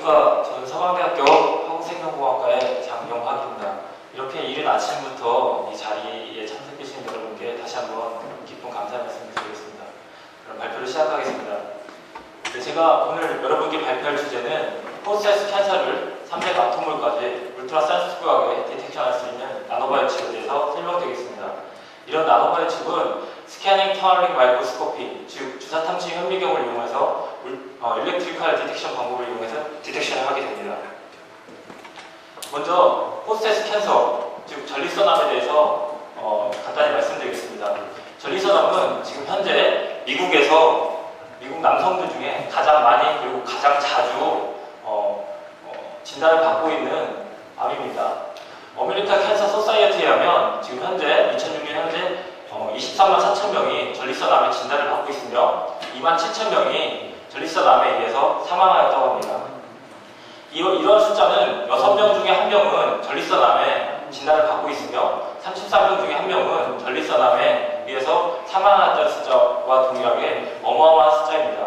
안녕하십니까. 저는 서강대학교 화학생명공학과의 장영학입니다. 이렇게 이른 아침부터 이 자리에 참석해주신 여러분께 다시 한번 깊은 감사 말씀드리겠습니다. 그럼 발표를 시작하겠습니다. 네, 제가 오늘 여러분께 발표할 주제는 프로세스 캔서를 3대 아토몰까지 울트라 센시티브하게 디텍션할 수 있는 나노바이오칩에 대해서 설명드리겠습니다. 이런 나노바이오칩은 스캐닝 터널링 마이크로스코피, 즉 주사 탐지 현미경을 이용해서 일렉트리컬 디텍션 방법을 이용해서 디텍션을 하게 됩니다. 먼저 프로세스 캔서, 즉 전립선암에 대해서 간단히 말씀드리겠습니다. 전립선암은 지금 현재 미국 남성들 중에 가장 많이 그리고 가장 자주 진단을 받고 있는 암입니다. 아메리칸 캔서 소사이어티에 하면 지금 현재 2006년 현재 23만 4천 명이 전립선암에 진단을 받고 있으며 2만 7천 명이 전립선암에 의해서 사망하였다고 합니다. 이러한 숫자는 6명 중에 1명은 전립선암에 진단을 받고 있으며 33명 중에 1명은 전립선암에 의해서 사망하였다는 숫자와 동일하게 어마어마한 숫자입니다.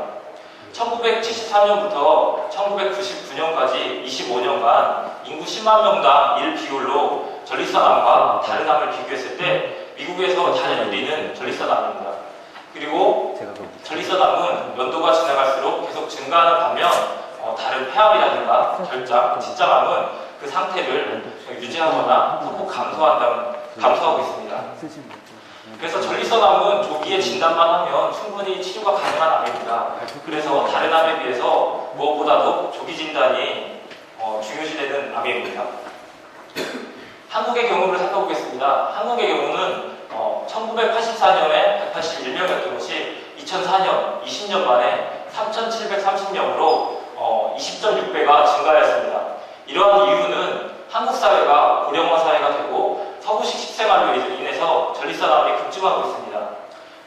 1974년부터 1999년까지 25년간 인구 10만 명당 1 비율로 전립선암과 다른 암을 비교했을 때 미국에서 자연 1위는 전립선암입니다. 그리고 전립선암은 연도가 지나갈수록 계속 증가하는 반면 다른 폐암이라든가 결장, 직장암은 그 상태를 유지하거나 소폭 감소하고 있습니다. 그래서 전립선암은 조기에 진단만 하면 충분히 치료가 가능한 암입니다. 그래서 다른 암에 비해서 무엇보다도 조기 진단이 중요시되는 암입니다. 한국의 경우를 살펴보겠습니다. 한국의 경우는 1984년에 181명이었던 것이 2004년, 20년 만에 3,730명으로 20.6배가 증가하였습니다. 이러한 이유는 한국 사회가 고령화 사회가 되고 서구식 식생활로 인해서 전립선암이 급증하고 있습니다.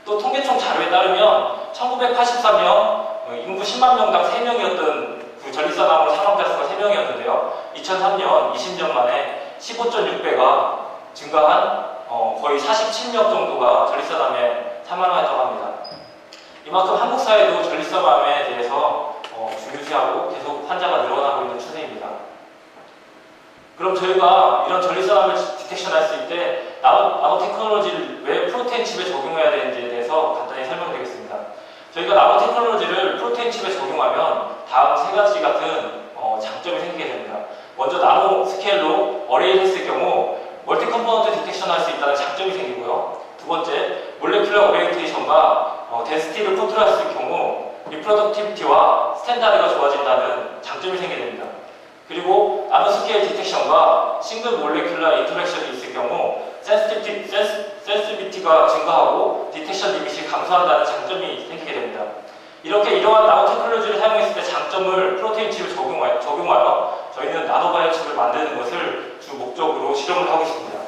또 통계청 자료에 따르면 1983년 인구 10만 명당 3명이었던 그 전립선암으로 사망자 수가 3명이었는데요. 2003년, 20년 만에 15.6배가 증가한 거의 47명 정도가 전립선암에 사망하였다고 합니다. 이만큼 한국 사회도 전립선암에 대해서 중요시하고 계속 환자가 늘어나고 있는 추세입니다. 그럼 저희가 이런 전립선암을 디텍션할 수 있을 때 나노 테크놀로지를 왜 프로테인 칩에 적용해야 되는지에 대해서 간단히 설명드리겠습니다. 저희가 나노 테크놀로지를 프로테인 칩에 적용하면 다음 세 가지 같은 장점이 생기게 됩니다. 먼저 나노 스케일로 어레이를 했을 경우 멀티 컴포넌트 디텍션할 수 있다는 장점이 생기고요. 두 번째, 몰레큘러 오리엔테이션과 덴시티를 컨트롤할 수 있을 경우 리프로덕티비티와 스탠다드가 좋아진다는 장점이 생기게 됩니다. 그리고 나노스케일 디텍션과 싱글 몰레큘러 인터랙션이 있을 경우 센시티비티가 증가하고 디텍션 리밋이 감소한다는 장점이 생기게 됩니다. 이러한 나노 테크놀로지를 사용했을 때 장점을 프로테인 칩을 적용하여 저희는 나노바이오 칩을 만드는 것을 주 목적으로 실험을 하고 있습니다.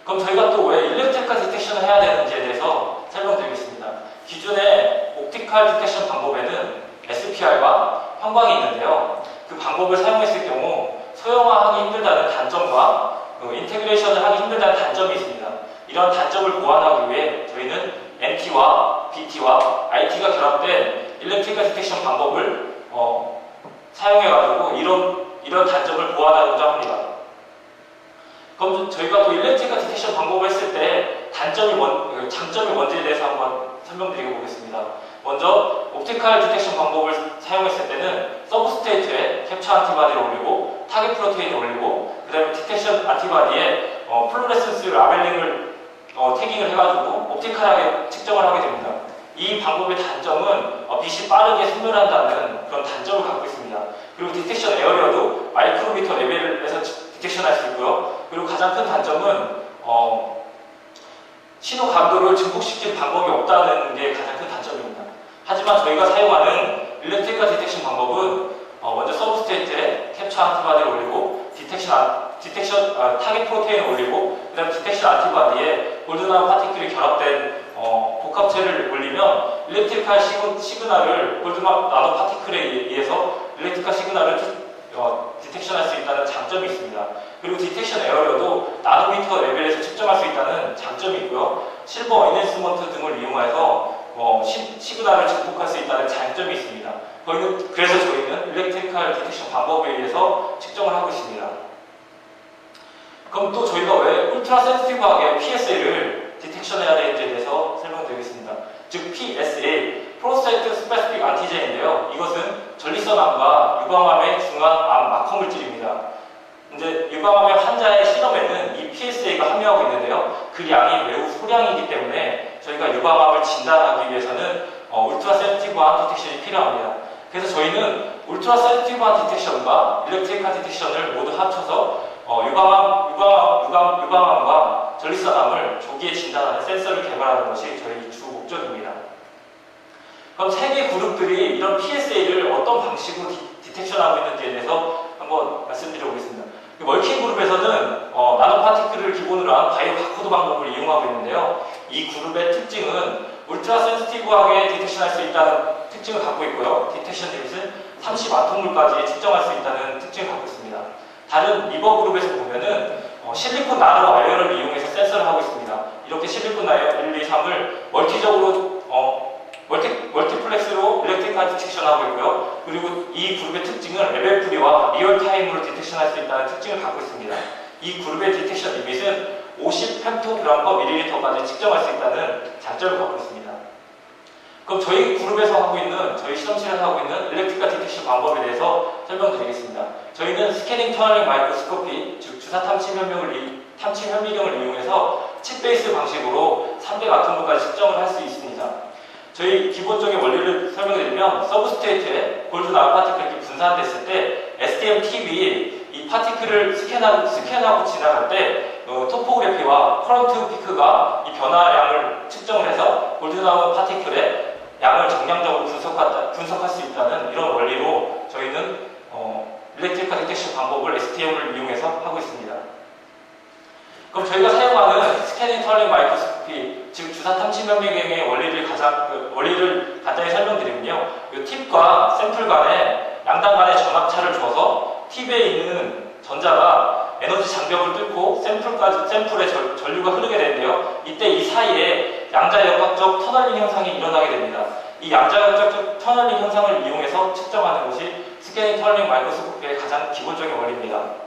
그럼 저희가 또 왜 일렉트리컬 디텍션을 해야 되는지에 대해서 설명드리겠습니다. 기존의 옵티컬 디텍션 방법에는 SPR과 형광이 있는데요. 그 방법을 사용했을 경우 소형화하기 힘들다는 단점과 인테그레이션을 하기 힘들다는 단점이 있습니다. 이런 단점을 보완하기 위해 저희는 MT와 BT와 IT가 결합된 일렉트리컬 디텍션 방법을 사용해가지고 이런 단점을 보완하고자 합니다. 그럼 저희가 또 일렉트리컬 디텍션 방법을 했을 때 장점이 뭔지에 대해서 한번 설명드리고 보겠습니다. 먼저 옵티컬 디텍션 방법을 사용했을 때는 서브스트레이트에 캡처 안티바디를 올리고 타겟 프로테인을 올리고 그 다음에 디텍션 안티바디에 플루레센스 라벨링을 태깅을 해가지고 옵티컬하게 측정을 하게 됩니다. 이 방법의 단점은 빛이 빠르게 소멸한다는 그런 단점을 갖고 있습니다. 그리고 디텍션 에어리어도 마이크로미터 레벨에서 디텍션할 수 있고요. 그리고 가장 큰 단점은 신호 감도를 증폭시킬 방법이 없다는 게 가장 큰 단점입니다. 하지만 저희가 사용하는 일렉트리컬 디텍션 방법은 먼저 서브스트레이트에 캡처 안티바디를 올리고 타겟 프로테인을 올리고 그 다음에 디텍션 안티바디에 골드나노 파티클이 결합된 복합체를 올리면 일렉트리컬 시그널을 골드나노 파티클에 의해서 일렉트리컬 시그널을 디텍션할 수 있다는 장점이 있습니다. 그리고 디텍션 에어리어도 나노미터 레벨에서 측정할 수 있다는 장점이 있고요. 실버 인핸스먼트 등을 이용해서 시그널을 증폭할 수 있다는 장점이 있습니다. 그래서 저희는 일렉트리컬 일렉트리컬 디텍션 방법에 의해서 측정을 하고 있습니다. 그럼 또 저희가 왜 울트라 센시티브하게 PSA를 디텍션해야 되는지에 대해서 설명드리겠습니다. 즉 PSA, 프로스테이트 스페시픽 안티젠인데요. 이것은 전립선암과 유방암의 중한 암 마커 물질입니다. 이제 유방암의 환자의 실험에는 이 PSA가 함유하고 있는데요. 그 양이 매우 소량이기 때문에 저희가 유방암을 진단하기 위해서는 울트라 센시티브한 디텍션이 필요합니다. 그래서 저희는 울트라 센시티브한 디텍션과 일렉트리컬 디텍션을 모두 합쳐서 유방암과 전립선암을 조기에 진단하는 센서를 개발하는 것이 저희 주 목적입니다. 그럼 세 개 그룹들이 이런 PSA를 어떤 방식으로 디텍션하고 있는지에 대해서 한번 말씀드려보겠습니다. 멀킹 그룹에서는 나노 파티클을 기본으로 한 바이오 바코드 방법을 이용하고 있는데요. 이 그룹의 특징은 울트라 센시티브하게 디텍션할 수 있다는 특징을 갖고 있고요. 디텍션 리밋은 30아톰물까지 측정할 수 있다는 특징을 갖고 있습니다. 다른 리버 그룹에서 보면은 실리콘 나노 와이어를 이용해서 센서를 하고 있습니다. 이렇게 실리콘 와이어 1, 2, 3을 멀티적으로 멀티플렉스로 일렉트리컬 디텍션하고 있고요. 그리고 이 그룹의 특징은 레벨 프리와 리얼타임으로 디텍션할 수 있다는 특징을 갖고 있습니다. 이 그룹의 디텍션 리밋은 50 헵토그램/ml까지 측정할 수 있다는 장점을 갖고 있습니다. 그럼 저희 그룹에서 하고 있는, 저희 실험실에서 하고 있는 일렉트리컬 디텍션 방법에 대해서 설명드리겠습니다. 저희는 스캐닝 터널링 마이크로스코피, 즉 주사 탐침 현미경을 이용해서 칩 베이스 방식으로 300아톰까지 측정을 할 수 있습니다. 저희 기본적인 원리를 설명드리면 서브스트레이트에 골드 나노 파티클이 이렇게 분산됐을 때 STM-TB 이 파티클을 스캔하고 지나갈 때 토포그래피와 커런트 피크가 이 변화량을 측정을 해서 골드 나노 파티클의 양을 정량적으로 분석할 수 있다는 이런 원리로 저희는 일렉트리컬 디텍션 방법을 STM을 이용해서 하고 있습니다. 그럼 저희가 사용하는 스캐닝 터널링 마이크로스코피, 즉 주사 탐침 현미경의 원리를 간단히 설명드리면요. 이 팁과 샘플 간에 양단 간의 전압차를 줘서 팁에 있는 전자가 에너지 장벽을 뚫고 샘플에 전류가 흐르게 되는데요. 이때 이 사이에 양자역학적 터널링 현상이 일어나게 됩니다. 이 양자역학적 터널링 현상을 이용해서 측정하는 것이 스캐닝 터널링 마이크로스코피의 가장 기본적인 원리입니다.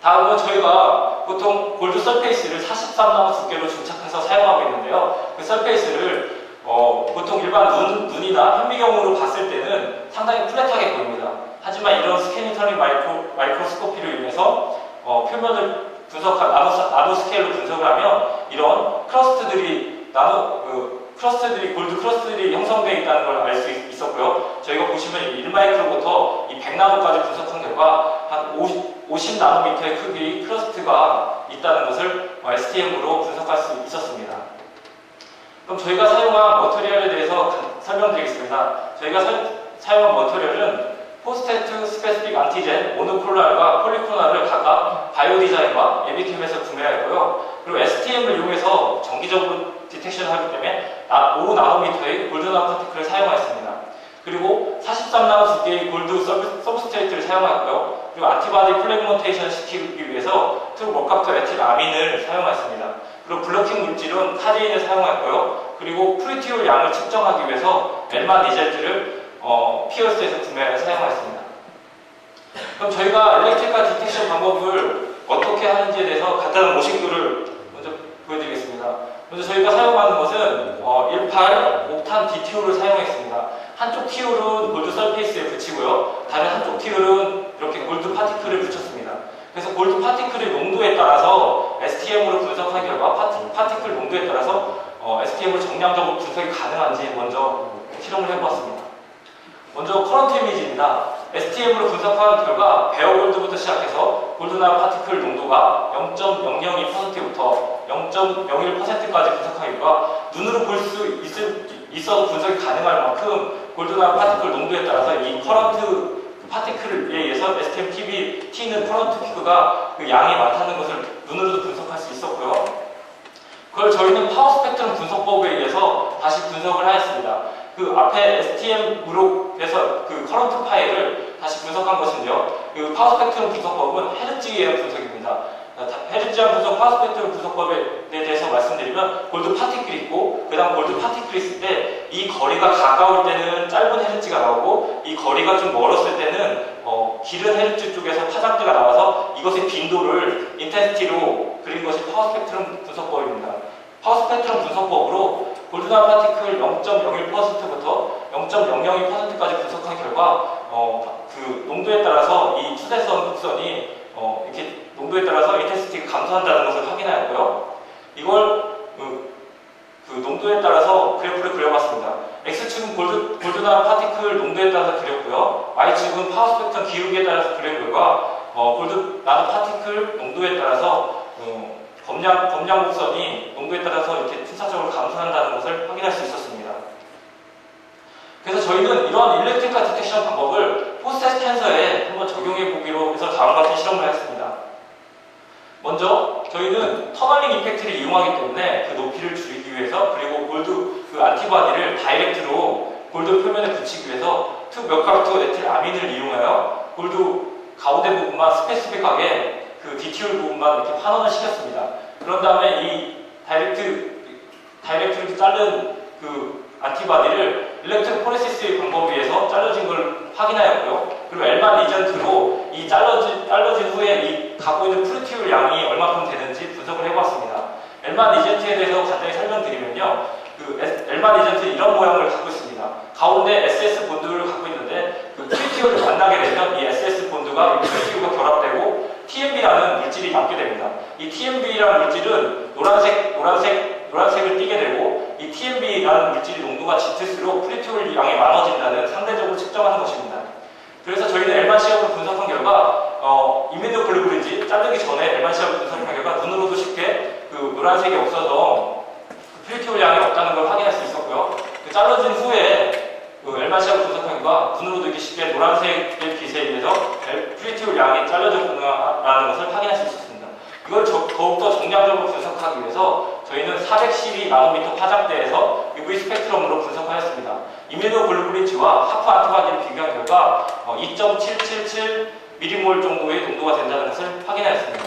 다음은 저희가 보통 골드 서페이스를 43나노 두께로 중착해서 사용하고 있는데요. 그 서페이스를 보통 일반 눈이나 현미경으로 봤을 때는 상당히 플랫하게 보입니다. 하지만 이런 스캐닝 터널링 마이크로스코피를 이용해서 표면을 분석한 나노 스케일로 분석을 하면 이런 크러스트들이 골드 크러스트들이 형성되어 있다는 걸 알 수 있었고요. 저희가 보시면 1마이크로부터 이 100나노까지 분석한 결과 한 50나노미터의 크기의 크러스트가 있다는 것을 STM으로 분석할 수 있었습니다. 그럼 저희가 사용한 머터리얼에 대해서 설명드리겠습니다. 저희가 사용한 머터리얼은 포스테이트 스페시픽 안티젠 모노클로날과 폴리클로날을 각각 바이오디자인과 예비캠에서 구매하였고요. 그리고 STM을 이용해서 정기적으로 디텍션을 하기 때문에 5나노미터의 골드 나노 파티클을 사용하였습니다. 그리고 43나노 두께의 골드 서브스트레이트를 사용하였고요. 그리고 안티바디 플래그먼테이션 시키기 위해서 트루머캅터 에틸 아민을 사용하였습니다. 그리고 블러킹 물질은 타제인을 사용하였고요. 그리고 프리티올 양을 측정하기 위해서 멜만 리젤트를 피어스에서 구매하여 사용하였습니다. 그럼 저희가 일렉트리컬 디텍션 방법을 어떻게 하는지에 대해서 간단한 모식도를 먼저 보여드리겠습니다. 먼저 저희가 사용하는 것은 18 옥탄 DTO를 사용했습니다. 한쪽 티올은 골드 서페이스에 붙이고요. 다른 한쪽 티올은 이렇게 골드 파티클을 붙였습니다. 그래서 골드 파티클의 농도에 따라서 STM으로 분석한 결과 파티클 농도에 따라서 STM으로 정량적으로 분석이 가능한지 먼저 실험을 해보았습니다. 먼저 커런트 이미지입니다. STM으로 분석한 결과 베어 골드부터 시작해서 골드 나노 파티클 농도가 0.002%부터 0.01%까지 분석한 결과 눈으로 볼 수 있어도 분석이 가능할 만큼 골드 나노 파티클 농도에 따라서 이 커런트 파티클에 의해서 STM-T는 커런트 피크가 그 양이 많다는 것을 눈으로도 분석할 수 있었고요. 그걸 저희는 파워 스펙트럼 분석법에 의해서 다시 분석을 하였습니다. 그 앞에 STM으로 해서 그 커런트 파일을 다시 분석한 것인데요. 그 파워 스펙트럼 분석법은 헤르츠의 분석입니다. 헤르츠안 분석 파워 스펙트럼 분석법에 대해서 말씀드리면 골드 파티클이 있고 그 다음 골드 파티클이 있을 때 이 거리가 가까울 때는 짧은 헤르츠가 나오고 이 거리가 좀 멀었을 때는 길은 헤르츠 쪽에서 파장대가 나와서 이것의 빈도를 인텐시티로 그린 것이 파워 스펙트럼 분석법입니다. 파워 스펙트럼 분석법으로 골드나 파티클 0.01%부터 0.002%까지 분석한 결과 그 농도에 따라서 이 추세선 곡선이 이렇게 농도에 따라서 인텐시티가 감소한다는 것을 확인하였고요. 이걸 그 농도에 따라서 그래프를 그려봤습니다. X축은 골드나 파티클 농도에 따라서 그렸고요. Y축은 파워 스펙트럼 기울기에 따라서 그린 결과 골드나 파티클 농도에 따라서 검량 곡선이 농도에 따라서 이렇게 투사적으로 감소한다는 것을 확인할 수 있었습니다. 그래서 저희는 이런 일렉트리컬 디텍션 방법을 포스트 캔서에 한번 적용해 보기로 해서 다음과 같은 실험을 했습니다. 먼저 저희는 터널링 이펙트를 이용하기 때문에 그 높이를 줄이기 위해서 그리고 골드 그 안티바디를 다이렉트로 골드 표면에 붙이기 위해서 투몇각투 에틸 아민을 이용하여 골드 가운데 부분만 스페시픽하게 그 디티올 부분만 이렇게 환원을 시켰습니다. 그런 다음에 이 다이렉트로 자른 그 안티바디를 일렉트로포레시스 방법에 의해서 잘라진 걸 확인하였고요. 그리고 엘만 리전트로 이 잘라진 후에 이 갖고 있는 프루티올 양이 얼마큼 되는지 분석을 해보았습니다. 엘만 리전트에 대해서 간단히 설명드리면요. 그 엘만 리전트는 이런 모양을 갖고 있습니다. 가운데 SS 본드를 갖고 있는데 그 프루티올을 만나게 되면 이 SS 본드가 프루티올과 결합되고 TMB라는 물질이 남게 됩니다. 이 TMB라는 물질은 노란색을 띠게 되고 이 TMB라는 물질의 농도가 짙을수록 프루티올 양이 많아진다는 상대적으로 측정하는 것입니다. 그래서 저희는 엘만 시험을 분석한 결과 이민노글로불린지 자르기 전에 엘만 시험을 분석한 결과 눈으로도 쉽게 그 노란색이 없어서 프루티올 양이 없다는 걸 확인할 수 있었고요. 그 잘라진 후에 그 엘만 시험을 분석한 결과 눈으로도 이렇게 쉽게 노란색의 빛에 의해서 프루티올 양이 잘라졌구나라는 것을 확인할 수 있었습니다. 이걸 더욱더 정량적으로 분석하기 위해서 저희는 412나노미터 파장대에서 UV 스펙트럼으로 분석하였습니다. 이뮤노글로불린지와 하프 안티바디를 비교한 결과 2.777 미리몰 정도의 농도가 된다는 것을 확인하였습니다.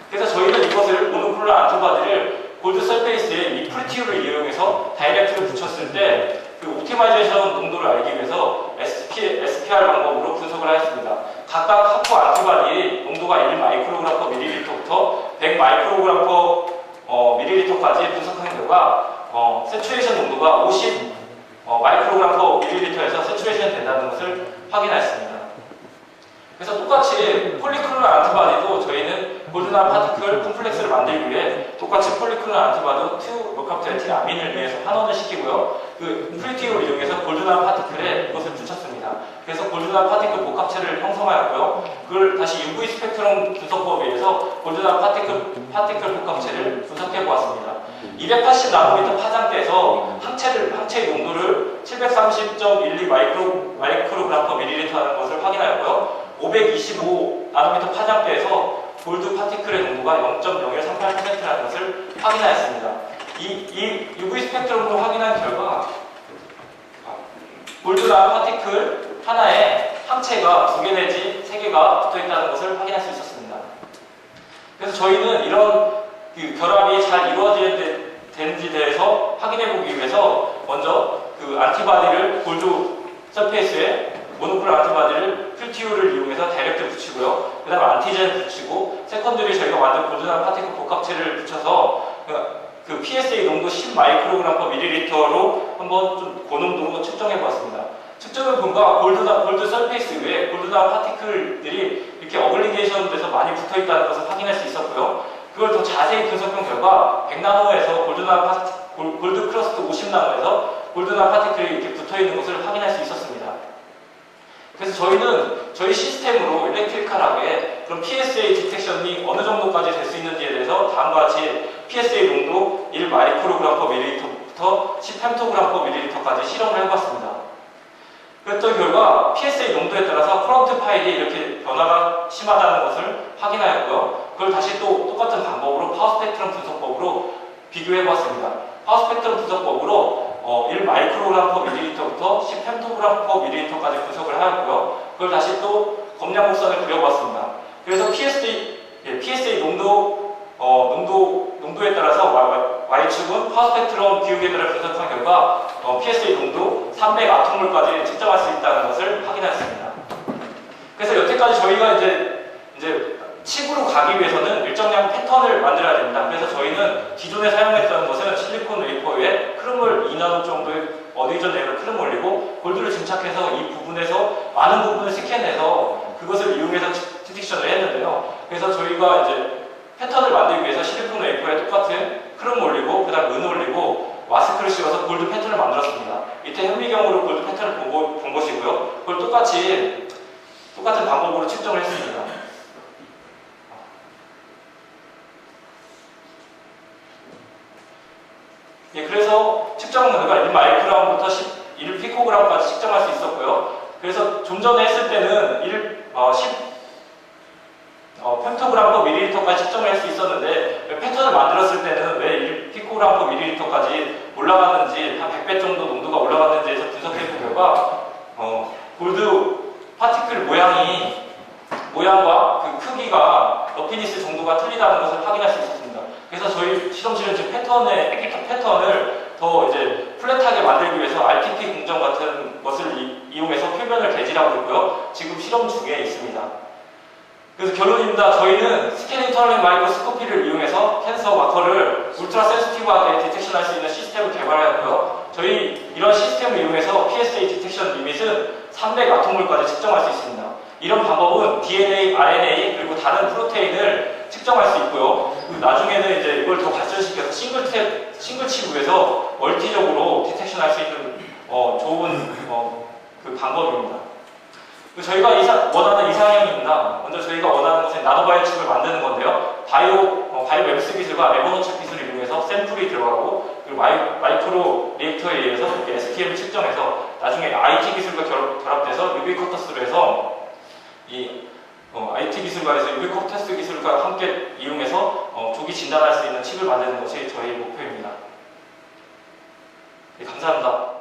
그래서 저희는 이것을 모노클로 안티바디를 골드 서페이스에 이 프루티올을 이용해서 다이렉트를 붙였을 때 그 옵티마이제이션 농도를 알기 위해서 SPR 방법으로 분석을 하였습니다. 각각 하프 안티바디의 농도가 1 마이크로그램 퍼 밀리리터부터 100 마이크로그램 퍼 밀리리터까지 분석한 결과 세츄레이션 농도가 50 마이크로그램 퍼 밀리리터에서 세츄레이션 된다는 것을 확인하였습니다. 그래서 똑같이 폴리클로럴 안티바디도 저희는 골드나 파티클 콤플렉스를 만들기 위해 똑같이 폴리클로럴 안티바디 투몇카프테틸 아민을 위해서 환원을 시키고요. 그 프루티올을 이용해서 골드나 파티클에 이것을 붙였습니다. 그래서 골드나 파티클 복합체를 형성하였고요. 그걸 다시 UV 스펙트럼 분석법에 의해서 골드나 파티클 복합체를 분석해 보았습니다. 280나노미터 파장대에서 항체의 농도를 730.12 마이크로그램 퍼 밀리리터 하는 것을 확인하였고요. 525나노미터 파장대에서 골드 파티클의 농도가 0.0138%라는 것을 확인하였습니다. 이 UV 스펙트럼으로 확인한 결과 골드나 파티클 하나에 항체가 2개 내지 3개가 붙어있다는 것을 확인할 수 있었습니다. 그래서 저희는 이런 그 결합이 잘 이루어지는지에 대해서 확인해보기 위해서 먼저 그 안티바디를 골드 서페이스에 모노클 안티바디를 프루티올을 이용해서 다이렉트 붙이고요. 그 다음에 안티젠을 붙이고 세컨드리 저희가 만든 골드나 파티클 복합체를 붙여서 그 PSA 농도 10 마이크로그램 퍼 밀리리터로 한번 좀 고농도로 측정해 보았습니다. 측정해 본가 골드 서페이스 위에 골드나 파티클들이 이렇게 어글리게이션 돼서 많이 붙어 있다는 것을 확인할 수 있었고요. 그걸 더 자세히 분석한 결과 100나노에서 골드 클러스터 50나노에서 골드나 파티클이 이렇게 붙어 있는 것을 확인할 수 있었습니다. 그래서 저희는 저희 시스템으로 일렉트리컬하게 그런 PSA 디텍션이 어느 정도까지 될 수 있는지에 대해서 다음과 같이 PSA 농도 1 마이크로그램 퍼 밀리리터부터 10 펜토그램 퍼 밀리리터까지 실험을 해봤습니다. 그랬던 결과 PSA 농도에 따라서 커런트 파일이 이렇게 변화가 심하다는 것을 확인하였고요. 그걸 다시 또 똑같은 방법으로 파워 스펙트럼 분석법으로 비교해봤습니다. 파워 스펙트럼 분석법으로 1 마이크로그램 퍼 밀리리터부터 10 펜토그램 퍼 밀리리터까지 분석을 하였고요. 그걸 다시 또 검량 곡선을 그려봤습니다. 그래서 PSA 농도 농도에 따라서 Y축은 파워 스펙트럼 기울기들을 분석한 결과 PSA 농도 300아톰몰까지 측정할 수 있다는 것을 확인했습니다. 그래서 여태까지 저희가 이제 칩으로 가기 위해서는 일정량 패턴을 만들어야 됩니다. 그래서 저희는 기존에 사용했던 것은 실리콘 웨이퍼 위에 크롬을 2나노 정도의 어디전 레이어로 크롬 올리고 골드를 증착해서 이 부분에서 많은 부분을 스캔해서 그것을 이용해서 디텍션을 했는데요. 그래서 저희가 이제 패턴을 만들기 위해서 실리콘 웨이퍼에 똑같은 크롬 올리고 그 다음 은 올리고 마스크를 씌워서 골드 패턴을 만들었습니다. 이때 현미경으로 골드 패턴을 본 것이고요. 그걸 똑같은 방법으로 측정을 했습니다. 예, 그래서 측정 결과 1마이크로그램부터 1피코그램까지 측정할 수 있었고요. 그래서 좀 전에 했을 때는 10펜토그램 밀리리터까지 측정을 할 수 있었는데 패턴을 만들었을 때는 왜 1피코그램 밀리리터까지 올라갔는지 한 100배 정도 농도가 올라갔는지에서 분석해본 결과 골드 파티클 모양과 그 크기가 러피니스 정도가 틀리다는 것을 확인할 수 있었습니다. 그래서 저희 실험실은 지금 패턴을 더 이제 플랫하게 만들기 위해서 RTP 공정 같은 것을 이용해서 표면을 개질하고 있고요. 지금 실험 중에 있습니다. 그래서 결론입니다. 저희는 스캐닝 터널링 마이크로스코피를 이용해서 캔서 마커를 울트라 센시티브하게 디텍션할 수 있는 시스템을 개발하였고요. 저희 이런 시스템을 이용해서 PSA 디텍션 리밋은 300아톰몰까지 측정할 수 있습니다. 이런 방법은 DNA, RNA 그리고 다른 프로테인을 측정할 수 있고요. 나중에는 이제 이걸 더 발전시켜서 싱글 칩에서 멀티적으로 디텍션할 수 있는 좋은 그 방법입니다. 저희가 원하는 이상형입니다. 먼저 저희가 원하는 것은 나노바이오 칩을 만드는 건데요. 바이오 웹스 기술과 에버노칩 기술을 이용해서 샘플이 들어가고 그리고 마이크로 리액터에 의해서 이렇게 STM을 측정해서 나중에 IT 기술과 결합돼서 유비쿼터스로 해서 IT 기술과 해서 유비쿼터스 기술과 함께 이용해서 조기 진단할 수 있는 칩을 만드는 것이 저희 목표입니다. 네, 감사합니다.